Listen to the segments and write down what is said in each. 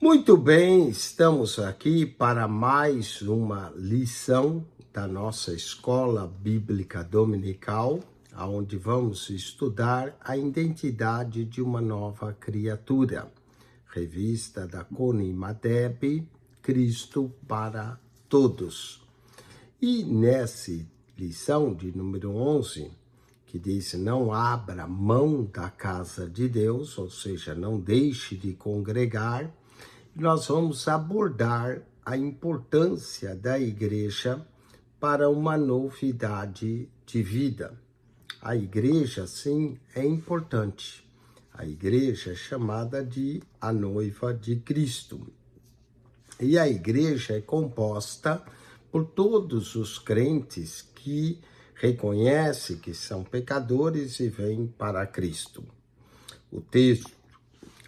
Muito bem, estamos aqui para mais uma lição da nossa escola bíblica dominical, onde vamos estudar a identidade de uma nova criatura. Revista da Coni Madeb, Cristo para Todos. E nessa lição de número 11, que diz: não abra mão da casa de Deus, ou seja, não deixe de congregar, nós vamos abordar a importância da igreja para uma novidade de vida. A igreja, sim, é importante. A igreja é chamada de a noiva de Cristo. E a igreja é composta por todos os crentes que reconhecem que são pecadores e vêm para Cristo. O texto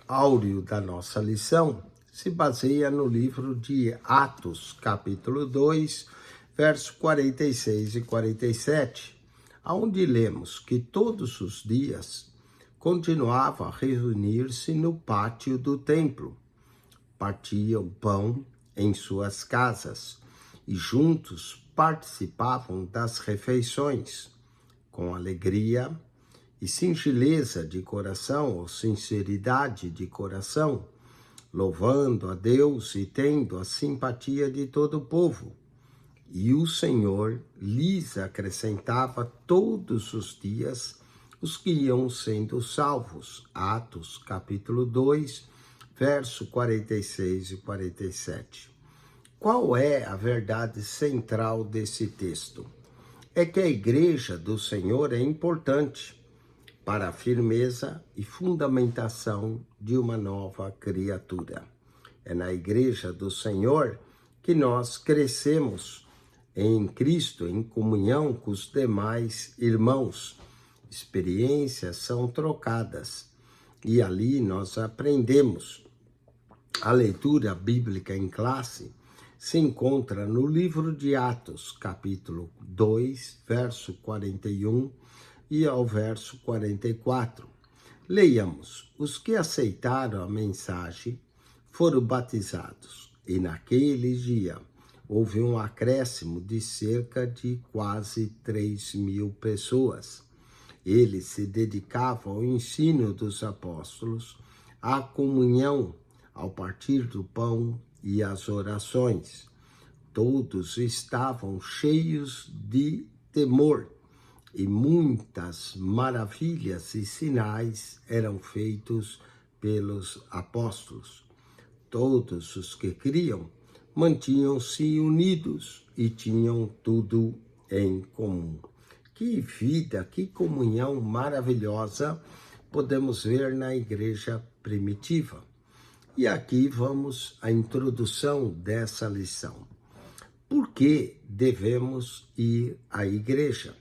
áureo da nossa lição se baseia no livro de Atos, capítulo 2, versos 46 e 47, onde lemos que todos os dias continuavam a reunir-se no pátio do templo, partiam pão em suas casas e juntos participavam das refeições, com alegria e singeleza de coração, ou sinceridade de coração, louvando a Deus e tendo a simpatia de todo o povo. E o Senhor lhes acrescentava todos os dias os que iam sendo salvos. Atos, capítulo 2, verso 46 e 47. Qual é a verdade central desse texto? É que a igreja do Senhor é importante para a firmeza e fundamentação de uma nova criatura. É na igreja do Senhor que nós crescemos em Cristo, em comunhão com os demais irmãos. Experiências são trocadas e ali nós aprendemos. A leitura bíblica em classe se encontra no livro de Atos, capítulo 2, verso 41 e ao verso 44. Leiamos: os que aceitaram a mensagem foram batizados, e naquele dia houve um acréscimo de cerca de quase 3.000 pessoas. Eles se dedicavam ao ensino dos apóstolos, à comunhão, ao partir do pão e às orações. Todos estavam cheios de temor, e muitas maravilhas e sinais eram feitos pelos apóstolos. Todos os que criam mantinham-se unidos e tinham tudo em comum. Que vida, que comunhão maravilhosa podemos ver na igreja primitiva. E aqui vamos à introdução dessa lição. Por que devemos ir à igreja?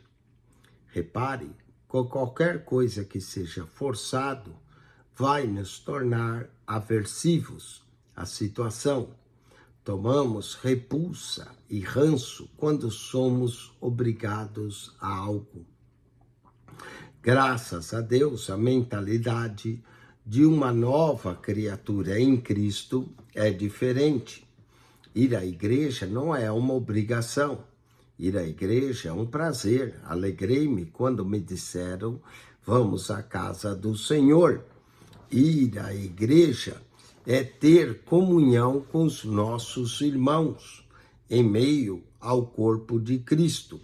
Repare, com qualquer coisa que seja forçado, vai nos tornar aversivos à situação. Tomamos repulsa e ranço quando somos obrigados a algo. Graças a Deus, a mentalidade de uma nova criatura em Cristo é diferente. Ir à igreja não é uma obrigação. Ir à igreja é um prazer. Alegrei-me quando me disseram: vamos à casa do Senhor. Ir à igreja é ter comunhão com os nossos irmãos, em meio ao corpo de Cristo.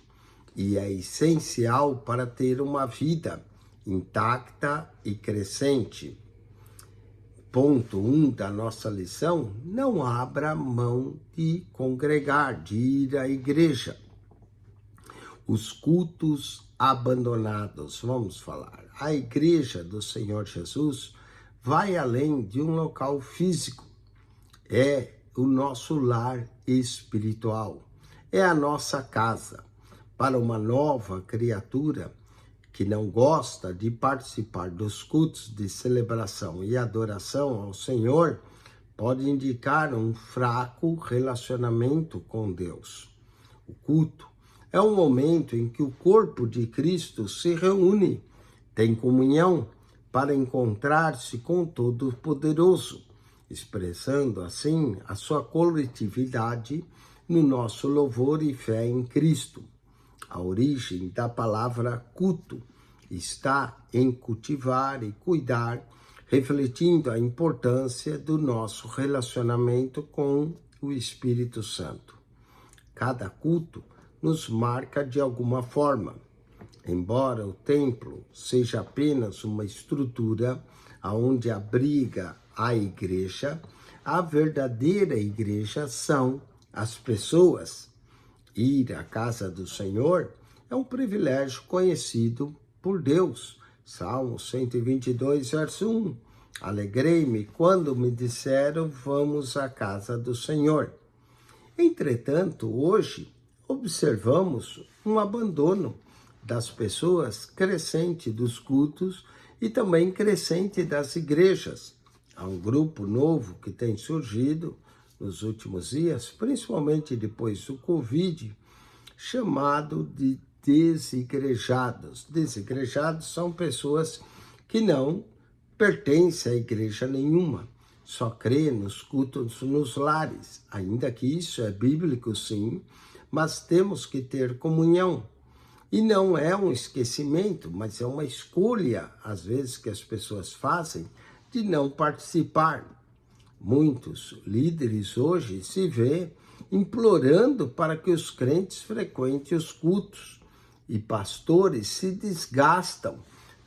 E é essencial para ter uma vida intacta e crescente. Ponto 1 da nossa lição: não abra mão de congregar, de ir à igreja. Os cultos abandonados, vamos falar. A igreja do Senhor Jesus vai além de um local físico. É o nosso lar espiritual. É a nossa casa. Para uma nova criatura que não gosta de participar dos cultos de celebração e adoração ao Senhor, pode indicar um fraco relacionamento com Deus. O culto é um momento em que o corpo de Cristo se reúne, tem comunhão para encontrar-se com o Todo-Poderoso expressando assim a sua coletividade no nosso louvor e fé em Cristo. A origem da palavra culto está em cultivar e cuidar, refletindo a importância do nosso relacionamento com o Espírito Santo. Cada culto nos marca de alguma forma. Embora o templo seja apenas uma estrutura onde abriga a igreja, a verdadeira igreja são as pessoas. Ir à casa do Senhor é um privilégio conhecido por Deus. Salmo 122, verso 1. Alegrei-me quando me disseram, vamos à casa do Senhor. Entretanto, hoje, observamos um abandono das pessoas crescente dos cultos e também crescente das igrejas. Há um grupo novo que tem surgido nos últimos dias, principalmente depois do Covid, chamado de desigrejados. Desigrejados são pessoas que não pertencem a igreja nenhuma, só crê nos cultos nos lares, ainda que isso é bíblico sim, mas temos que ter comunhão. E não é um esquecimento, mas é uma escolha, às vezes, que as pessoas fazem de não participar. Muitos líderes hoje se vê implorando para que os crentes frequentem os cultos e pastores se desgastam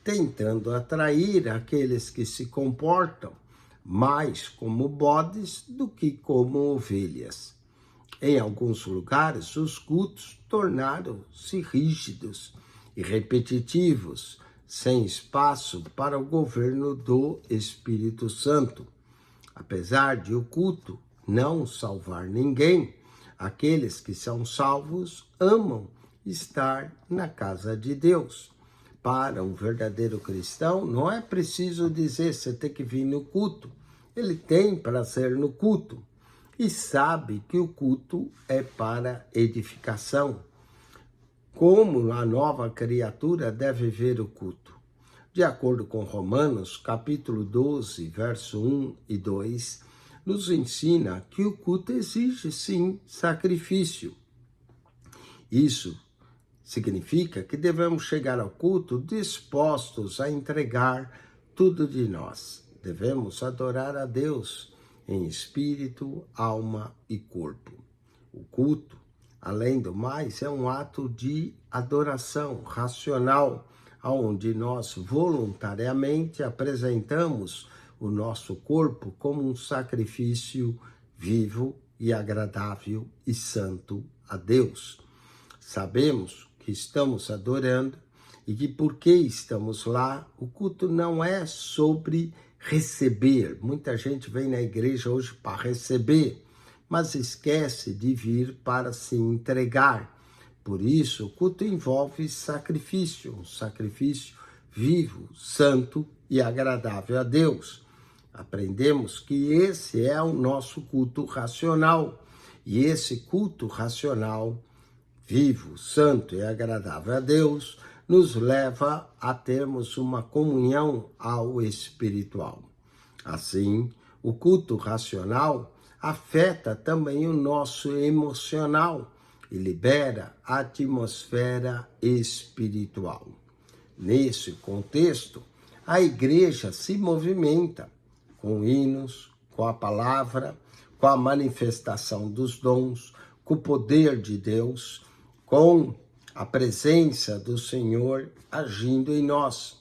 tentando atrair aqueles que se comportam mais como bodes do que como ovelhas. Em alguns lugares, os cultos tornaram-se rígidos e repetitivos, sem espaço para o governo do Espírito Santo. Apesar de o culto não salvar ninguém, aqueles que são salvos amam estar na casa de Deus. Para um verdadeiro cristão, não é preciso dizer você tem que vir no culto. Ele tem prazer no culto e sabe que o culto é para edificação. Como a nova criatura deve ver o culto? De acordo com Romanos, capítulo 12, verso 1 e 2, nos ensina que o culto exige, sim, sacrifício. Isso significa que devemos chegar ao culto dispostos a entregar tudo de nós. Devemos adorar a Deus em espírito, alma e corpo. O culto, além do mais, é um ato de adoração racional, onde nós voluntariamente apresentamos o nosso corpo como um sacrifício vivo e agradável e santo a Deus. Sabemos que estamos adorando e que porque estamos lá, o culto não é sobre receber. Muita gente vem na igreja hoje para receber, mas esquece de vir para se entregar. Por isso, o culto envolve sacrifício, um sacrifício vivo, santo e agradável a Deus. Aprendemos que esse é o nosso culto racional, e esse culto racional vivo, santo e agradável a Deus, nos leva a termos uma comunhão ao espiritual. Assim, o culto racional afeta também o nosso emocional e libera a atmosfera espiritual. Nesse contexto, a igreja se movimenta com hinos, com a palavra, com a manifestação dos dons, com o poder de Deus, com a presença do Senhor agindo em nós.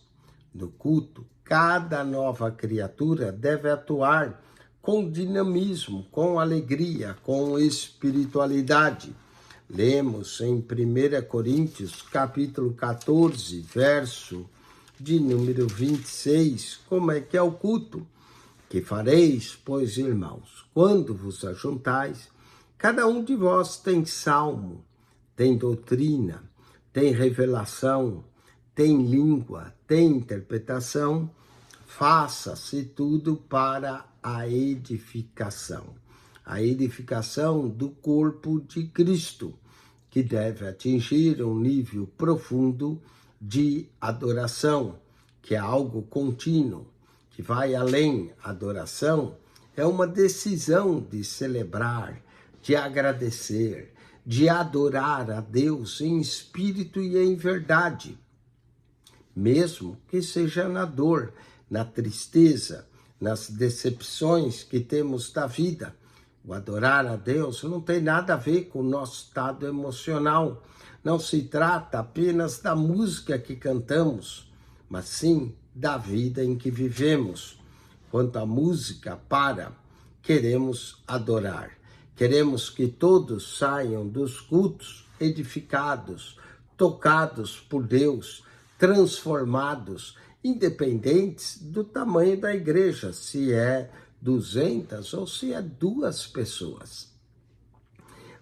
No culto, cada nova criatura deve atuar com dinamismo, com alegria, com espiritualidade. Lemos em 1 Coríntios, capítulo 14, verso de número 26, como é que é o culto. Que fareis, pois, irmãos, quando vos ajuntais, cada um de vós tem salmo, tem doutrina, tem revelação, tem língua, tem interpretação, faça-se tudo para a edificação do corpo de Cristo, que deve atingir um nível profundo de adoração, que é algo contínuo, que vai além. Adoração é uma decisão de celebrar, de agradecer, de adorar a Deus em espírito e em verdade, mesmo que seja na dor, na tristeza, nas decepções que temos da vida. O adorar a Deus não tem nada a ver com o nosso estado emocional. Não se trata apenas da música que cantamos, mas sim da vida em que vivemos. Quando a música para, queremos adorar. Queremos que todos saiam dos cultos edificados, tocados por Deus, transformados, independentes do tamanho da igreja, se é 200 ou se é 2 pessoas.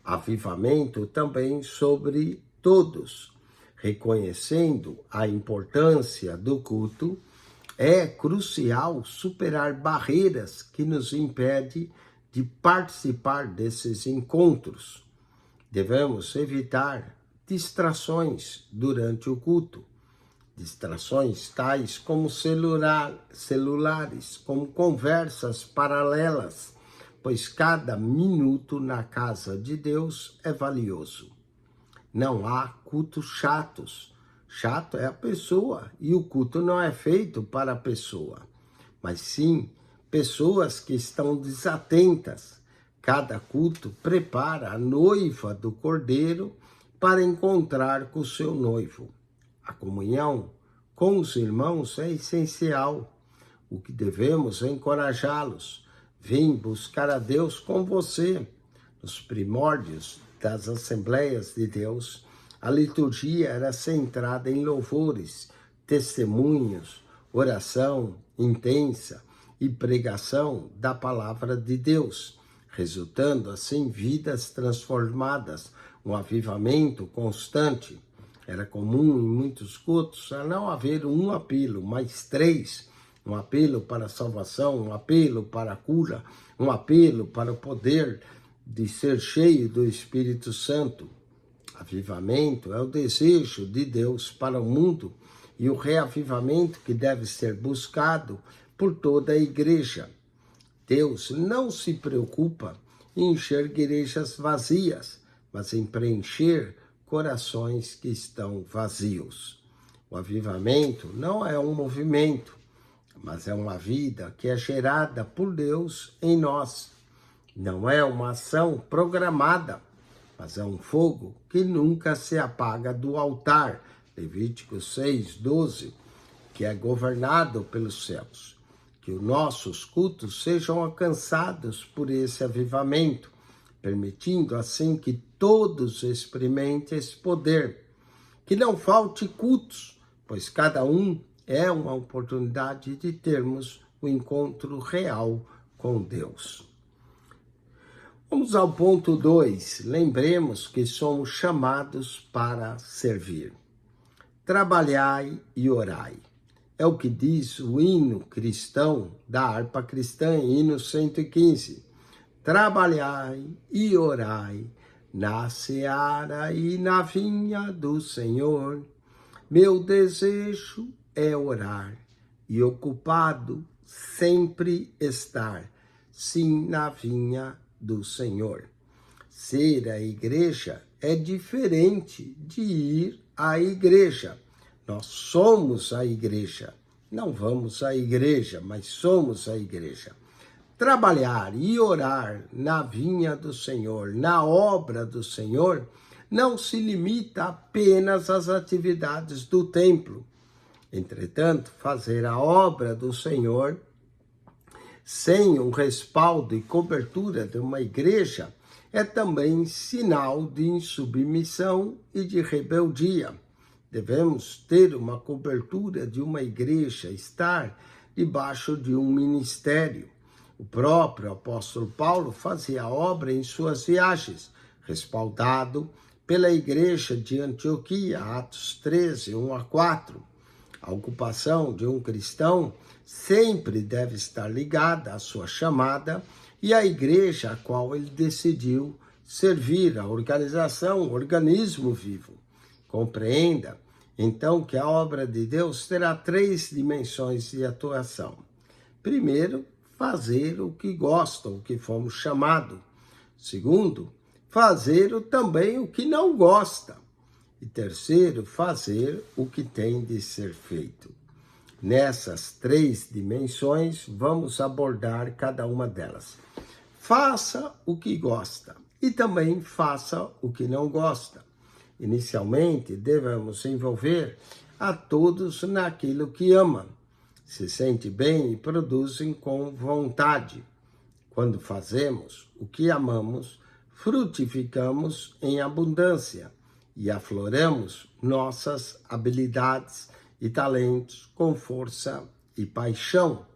Avivamento também sobre todos, reconhecendo a importância do culto. É crucial superar barreiras que nos impedem de participar desses encontros. Devemos evitar distrações durante o culto. Distrações tais como celulares, como conversas paralelas, pois cada minuto na casa de Deus é valioso. Não há cultos chatos. Chato é a pessoa, e o culto não é feito para a pessoa, mas sim pessoas que estão desatentas. Cada culto prepara a noiva do Cordeiro para encontrar com o seu noivo. A comunhão com os irmãos é essencial. O que devemos é encorajá-los. Vem buscar a Deus com você. Nos primórdios das Assembleias de Deus, a liturgia era centrada em louvores, testemunhos, oração intensa e pregação da palavra de Deus, resultando assim vidas transformadas, um avivamento constante. Era comum em muitos cultos a não haver um apelo, mas 3. Um apelo para a salvação, um apelo para a cura, um apelo para o poder de ser cheio do Espírito Santo. Avivamento é o desejo de Deus para o mundo e o reavivamento que deve ser buscado por toda a igreja. Deus não se preocupa em encher igrejas vazias, mas em preencher corações que estão vazios. O avivamento não é um movimento, mas é uma vida que é gerada por Deus em nós. Não é uma ação programada, mas é um fogo que nunca se apaga do altar. Levítico 6:12, que é governado pelos céus. Que os nossos cultos sejam alcançados por esse avivamento, permitindo assim que todos experimentem esse poder. Que não falte cultos, pois cada um é uma oportunidade de termos o encontro real com Deus. Vamos ao ponto 2. Lembremos que somos chamados para servir. Trabalhai e orai. É o que diz o hino cristão da harpa cristã, hino 115. Trabalhai e orai na seara e na vinha do Senhor. Meu desejo é orar e ocupado sempre estar, sim, na vinha do Senhor. Ser a igreja é diferente de ir à igreja. Nós somos a igreja. Não vamos à igreja, mas somos a igreja. Trabalhar e orar na vinha do Senhor, na obra do Senhor, não se limita apenas às atividades do templo. Entretanto, fazer a obra do Senhor sem um respaldo e cobertura de uma igreja é também sinal de insubmissão e de rebeldia. Devemos ter uma cobertura de uma igreja, estar debaixo de um ministério. O próprio apóstolo Paulo fazia a obra em suas viagens, respaldado pela igreja de Antioquia, Atos 13, 1-4. A ocupação de um cristão sempre deve estar ligada à sua chamada e à igreja a qual ele decidiu servir, a organização, o organismo vivo. Compreenda, então, que a obra de Deus terá 3 dimensões de atuação. Primeiro, fazer o que gosta, o que fomos chamados. Segundo, fazer também o que não gosta. E terceiro, fazer o que tem de ser feito. Nessas 3 dimensões, vamos abordar cada uma delas. Faça o que gosta e também faça o que não gosta. Inicialmente, devemos envolver a todos naquilo que ama. Se sente bem e produzem com vontade. Quando fazemos o que amamos, frutificamos em abundância e afloramos nossas habilidades e talentos com força e paixão.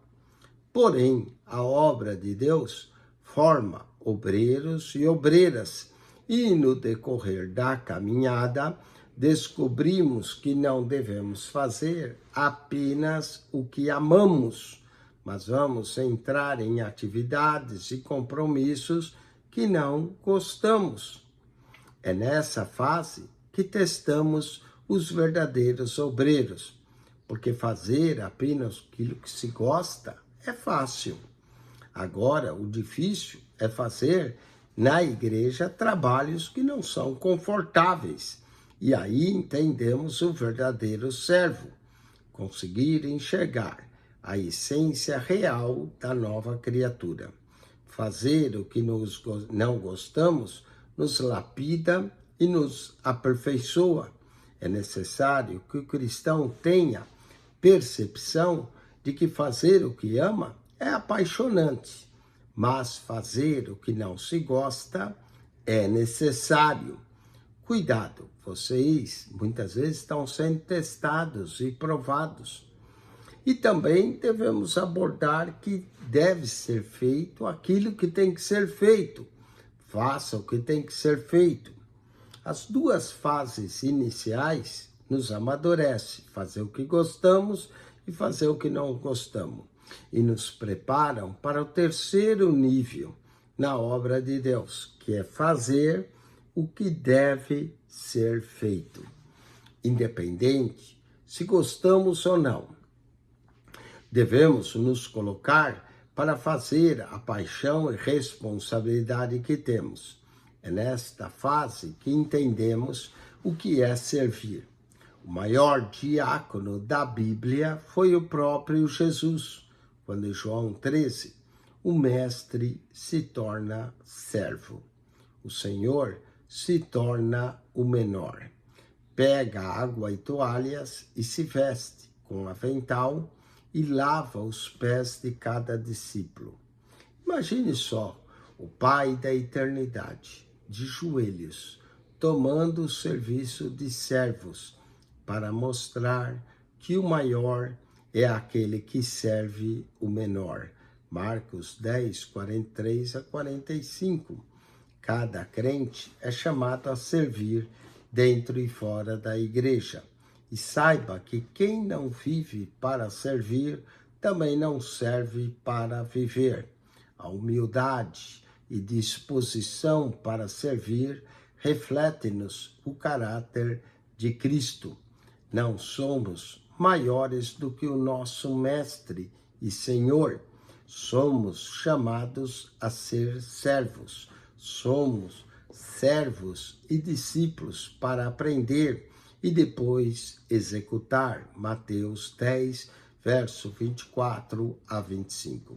Porém, a obra de Deus forma obreiros e obreiras, e no decorrer da caminhada, descobrimos que não devemos fazer apenas o que amamos, mas vamos entrar em atividades e compromissos que não gostamos. É nessa fase que testamos os verdadeiros obreiros, porque fazer apenas aquilo que se gosta é fácil. Agora, o difícil é fazer na igreja trabalhos que não são confortáveis. E aí entendemos o verdadeiro servo, conseguir enxergar a essência real da nova criatura. Fazer o que não gostamos nos lapida e nos aperfeiçoa. É necessário que o cristão tenha percepção de que fazer o que ama é apaixonante, mas fazer o que não se gosta é necessário. Cuidado, vocês muitas vezes estão sendo testados e provados. E também devemos abordar que deve ser feito aquilo que tem que ser feito. Faça o que tem que ser feito. As 2 fases iniciais nos amadurecem, fazer o que gostamos e fazer o que não gostamos. E nos preparam para o 3º nível na obra de Deus, que é fazer o que deve ser feito, independente se gostamos ou não. Devemos nos colocar para fazer a paixão e responsabilidade que temos. É nesta fase que entendemos o que é servir. O maior diácono da Bíblia foi o próprio Jesus. Quando em João 13, o mestre se torna servo. O Senhor se torna o menor. Pega água e toalhas e se veste com avental e lava os pés de cada discípulo. Imagine só o Pai da eternidade, de joelhos, tomando o serviço de servos para mostrar que o maior é aquele que serve o menor. Marcos 10, 43 a 45. Cada crente é chamado a servir dentro e fora da igreja. E saiba que quem não vive para servir, também não serve para viver. A humildade e disposição para servir reflete-nos o caráter de Cristo. Não somos maiores do que o nosso Mestre e Senhor. Somos chamados a ser servos. Somos servos e discípulos para aprender e depois executar. Mateus 10, verso 24 a 25.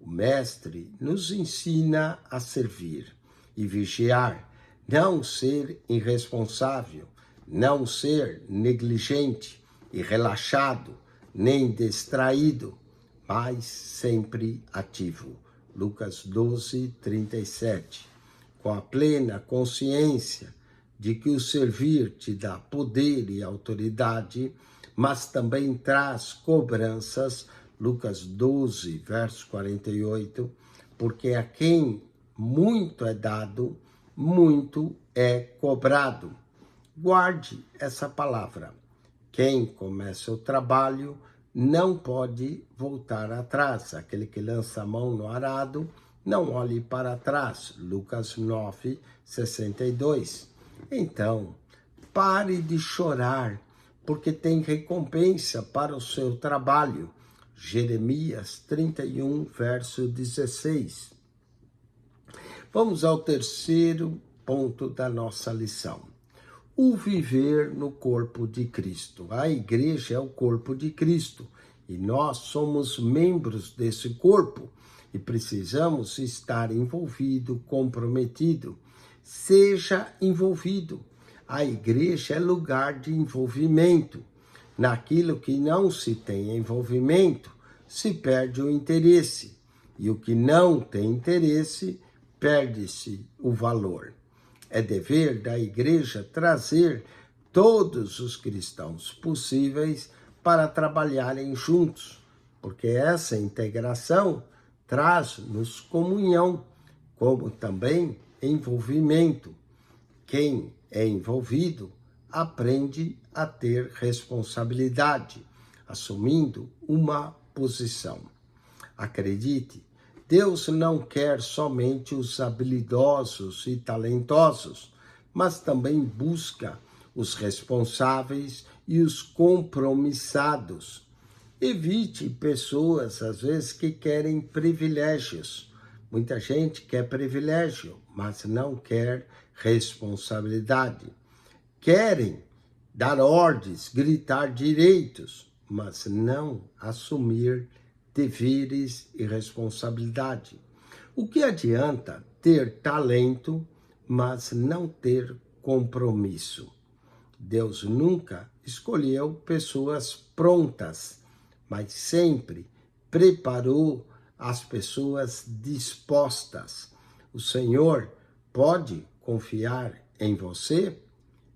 O Mestre nos ensina a servir e vigiar, não ser irresponsável, não ser negligente e relaxado, nem distraído, mas sempre ativo. Lucas 12, 37. Com a plena consciência de que o servir te dá poder e autoridade, mas também traz cobranças. Lucas 12, verso 48, porque a quem muito é dado, muito é cobrado. Guarde essa palavra. Quem começa o trabalho não pode voltar atrás. Aquele que lança a mão no arado, não olhe para trás. Lucas 9, 62. Então, pare de chorar, porque tem recompensa para o seu trabalho. Jeremias 31, verso 16. Vamos ao terceiro ponto da nossa lição. O viver no corpo de Cristo. A igreja é o corpo de Cristo e nós somos membros desse corpo e precisamos estar envolvido, comprometido. Seja envolvido. A igreja é lugar de envolvimento. Naquilo que não se tem envolvimento, se perde o interesse. E o que não tem interesse, perde-se o valor. É dever da igreja trazer todos os cristãos possíveis para trabalharem juntos, porque essa integração traz-nos comunhão, como também envolvimento. Quem é envolvido aprende a ter responsabilidade, assumindo uma posição. Acredite, Deus não quer somente os habilidosos e talentosos, mas também busca os responsáveis e os compromissados. Evite pessoas, às vezes, que querem privilégios. Muita gente quer privilégio, mas não quer responsabilidade. Querem dar ordens, gritar direitos, mas não assumir deveres e responsabilidade. O que adianta ter talento, mas não ter compromisso? Deus nunca escolheu pessoas prontas, mas sempre preparou as pessoas dispostas. O Senhor pode confiar em você?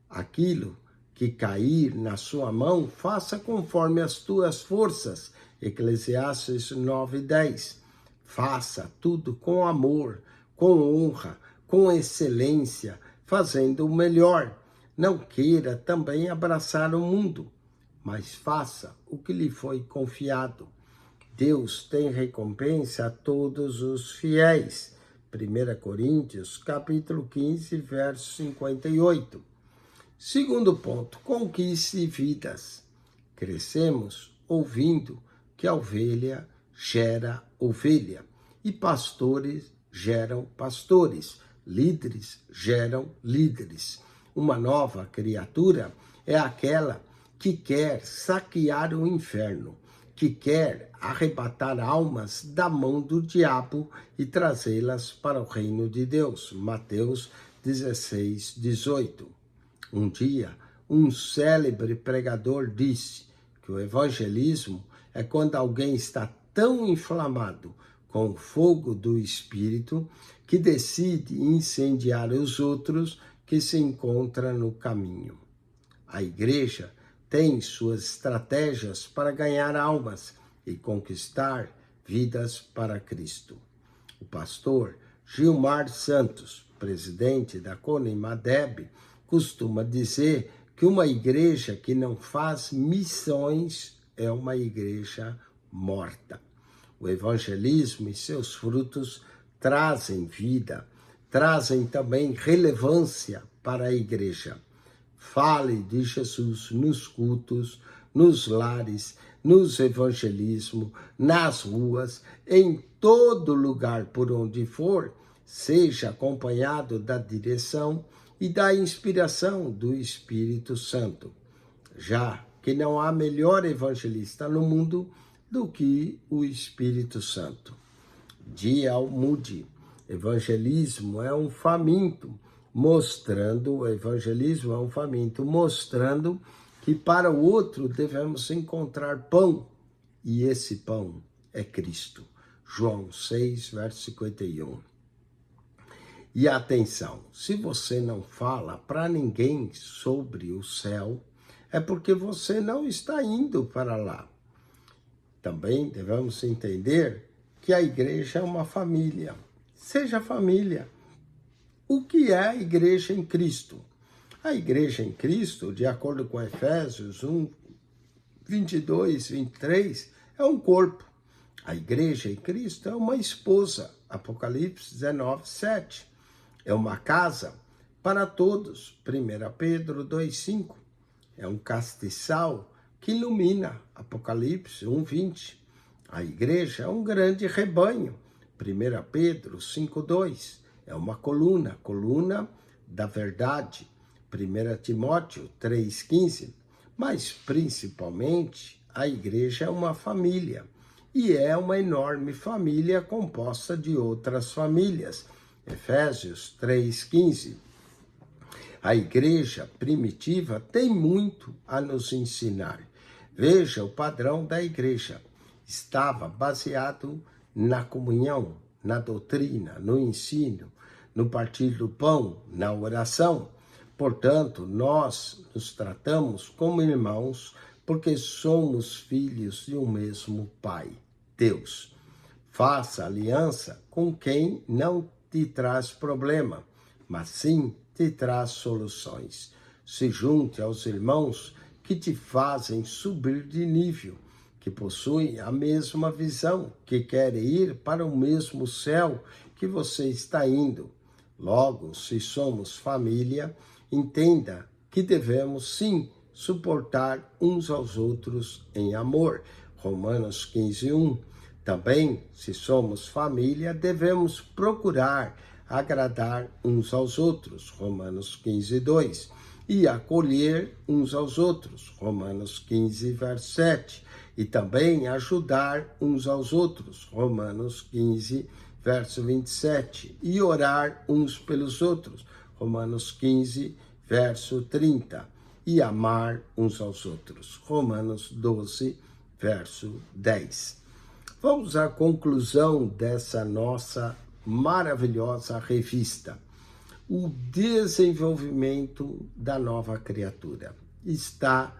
Aquilo que cair na sua mão, faça conforme as tuas forças. Eclesiastes 9:10. Faça tudo com amor, com honra, com excelência, fazendo o melhor. Não queira também abraçar o mundo, mas faça o que lhe foi confiado. Deus tem recompensa a todos os fiéis. 1 Coríntios, capítulo 15, verso 58. Segundo ponto, conquiste vidas. Crescemos ouvindo que a ovelha gera ovelha e pastores geram pastores, líderes geram líderes. Uma nova criatura é aquela que quer saquear o inferno, que quer arrebatar almas da mão do diabo e trazê-las para o reino de Deus. Mateus 16:18. Um dia, um célebre pregador disse que o evangelismo é quando alguém está tão inflamado com o fogo do Espírito que decide incendiar os outros que se encontram no caminho. A igreja tem suas estratégias para ganhar almas e conquistar vidas para Cristo. O pastor Gilmar Santos, presidente da CONIMADEB, costuma dizer que uma igreja que não faz missões é uma igreja morta. O evangelismo e seus frutos trazem vida, trazem também relevância para a igreja. Fale de Jesus nos cultos, nos lares, nos evangelismos, nas ruas, em todo lugar por onde for, seja acompanhado da direção e da inspiração do Espírito Santo, já que não há melhor evangelista no mundo do que o Espírito Santo. D. L. Moody, evangelismo é um faminto, mostrando que para o outro devemos encontrar pão, e esse pão é Cristo. João 6, verso 51. E atenção, se você não fala para ninguém sobre o céu, é porque você não está indo para lá. Também devemos entender que a igreja é uma família. Seja família. O que é a igreja em Cristo? A igreja em Cristo, de acordo com Efésios 1, 22, 23, é um corpo. A igreja em Cristo é uma esposa. Apocalipse 19, 7. É uma casa para todos. 1 Pedro 2, 5. É um castiçal que ilumina. Apocalipse 1, 20. A igreja é um grande rebanho. 1 Pedro 5,2 é uma coluna da verdade. 1 Timóteo 3,15. Mas, principalmente, a igreja é uma família. E é uma enorme família composta de outras famílias. Efésios 3,15. A igreja primitiva tem muito a nos ensinar. Veja o padrão da igreja. Estava baseado na comunhão, na doutrina, no ensino, no partir do pão, na oração. Portanto, nós nos tratamos como irmãos porque somos filhos de um mesmo Pai, Deus. Faça aliança com quem não te traz problema, mas sim te traz soluções. Se junte aos irmãos que te fazem subir de nível, que possuem a mesma visão, que querem ir para o mesmo céu que você está indo. Logo, se somos família, entenda que devemos sim suportar uns aos outros em amor. Romanos 15:1. Também, se somos família, devemos procurar agradar uns aos outros. Romanos 15:2. E acolher uns aos outros. Romanos 15, verso 7. E também ajudar uns aos outros. Romanos 15, verso 27. E orar uns pelos outros. Romanos 15, verso 30. E amar uns aos outros. Romanos 12, verso 10. Vamos à conclusão dessa nossa maravilhosa revista. O desenvolvimento da nova criatura está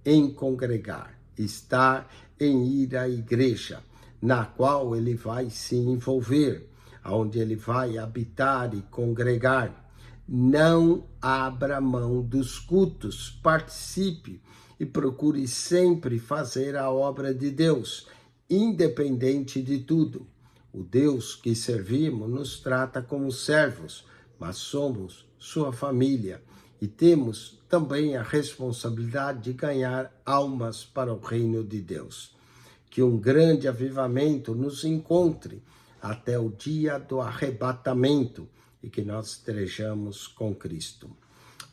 em congregar, está em ir à igreja, na qual ele vai se envolver, onde ele vai habitar e congregar. Não abra mão dos cultos, participe e procure sempre fazer a obra de Deus, independente de tudo. O Deus que servimos nos trata como servos, mas somos sua família e temos também a responsabilidade de ganhar almas para o reino de Deus. Que um grande avivamento nos encontre até o dia do arrebatamento e que nós estejamos com Cristo.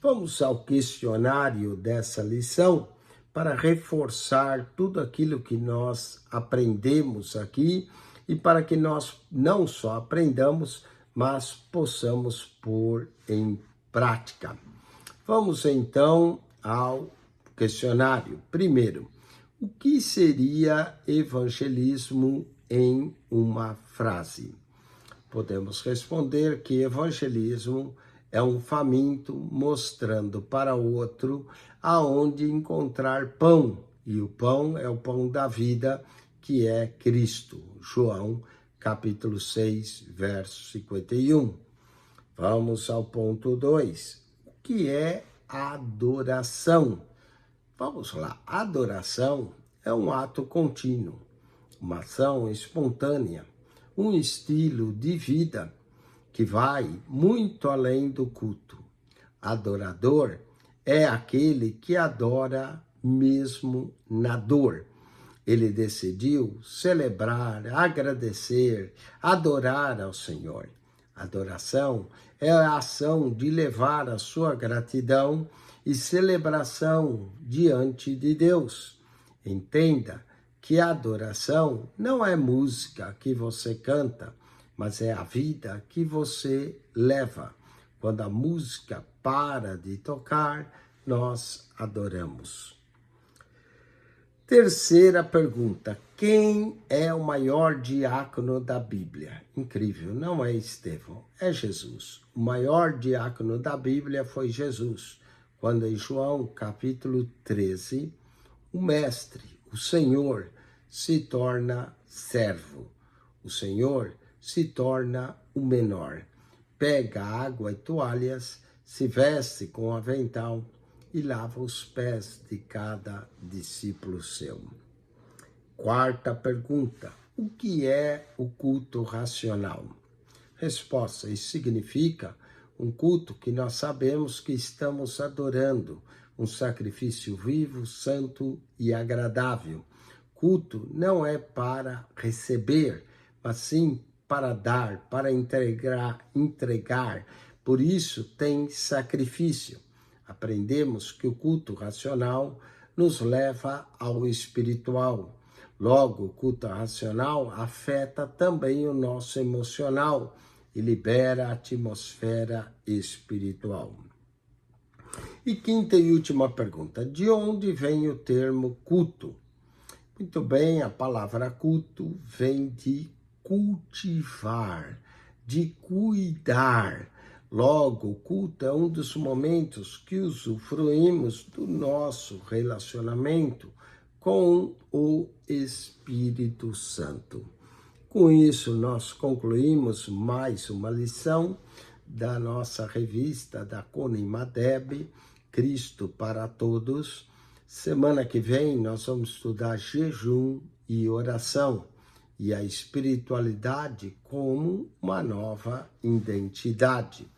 Vamos ao questionário dessa lição para reforçar tudo aquilo que nós aprendemos aqui e para que nós não só aprendamos, mas possamos pôr em prática. Vamos então ao questionário. Primeiro, o que seria evangelismo em uma frase? Podemos responder que evangelismo é um faminto mostrando para o outro aonde encontrar pão, e o pão é o pão da vida, que é Cristo. João, capítulo 6, verso 51. Vamos ao ponto 2. O que é adoração? Vamos lá. Adoração é um ato contínuo, uma ação espontânea, um estilo de vida que vai muito além do culto. Adorador é aquele que adora mesmo na dor. Ele decidiu celebrar, agradecer, adorar ao Senhor. Adoração é a ação de levar a sua gratidão e celebração diante de Deus. Entenda que a adoração não é música que você canta, mas é a vida que você leva. Quando a música para de tocar, nós adoramos. Terceira pergunta, quem é o maior diácono da Bíblia? Incrível, não é Estevão, é Jesus. O maior diácono da Bíblia foi Jesus, quando em João capítulo 13, o mestre, o Senhor, se torna servo. O Senhor se torna o menor. Pega água e toalhas, se veste com avental e lava os pés de cada discípulo seu. Quarta pergunta, o que é o culto racional? Resposta, isso significa um culto que nós sabemos que estamos adorando, um sacrifício vivo, santo e agradável. culto não é para receber, mas sim para dar, para entregar. Por isso tem sacrifício. Aprendemos que o culto racional nos leva ao espiritual. Logo, o culto racional afeta também o nosso emocional e libera a atmosfera espiritual. E quinta e última pergunta: de onde vem o termo culto? Muito bem, a palavra culto vem de cultivar, de cuidar. Logo, o culto é um dos momentos que usufruímos do nosso relacionamento com o Espírito Santo. Com isso, nós concluímos mais uma lição da nossa revista da Cone Madeb, Cristo para Todos. Semana que vem nós vamos estudar jejum e oração e a espiritualidade como uma nova identidade.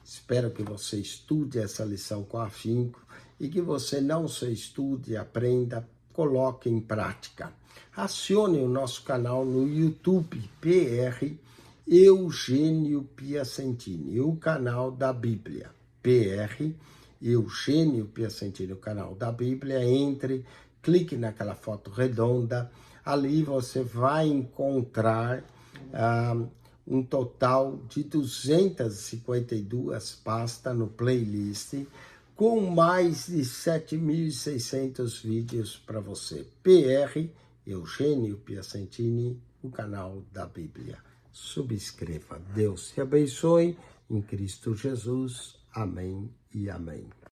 Espero que você estude essa lição com afinco e que você não só estude, aprenda, coloque em prática. Acione o nosso canal no YouTube, PR Eugênio Piacentini, o canal da Bíblia. PR Eugênio Piacentini, o canal da Bíblia. Entre, clique naquela foto redonda, ali você vai encontrar um total de 252 pastas no playlist, com mais de 7.600 vídeos para você. PR Eugênio Piacentini, o canal da Bíblia. Subscreva. Deus te abençoe em Cristo Jesus. Amém e amém.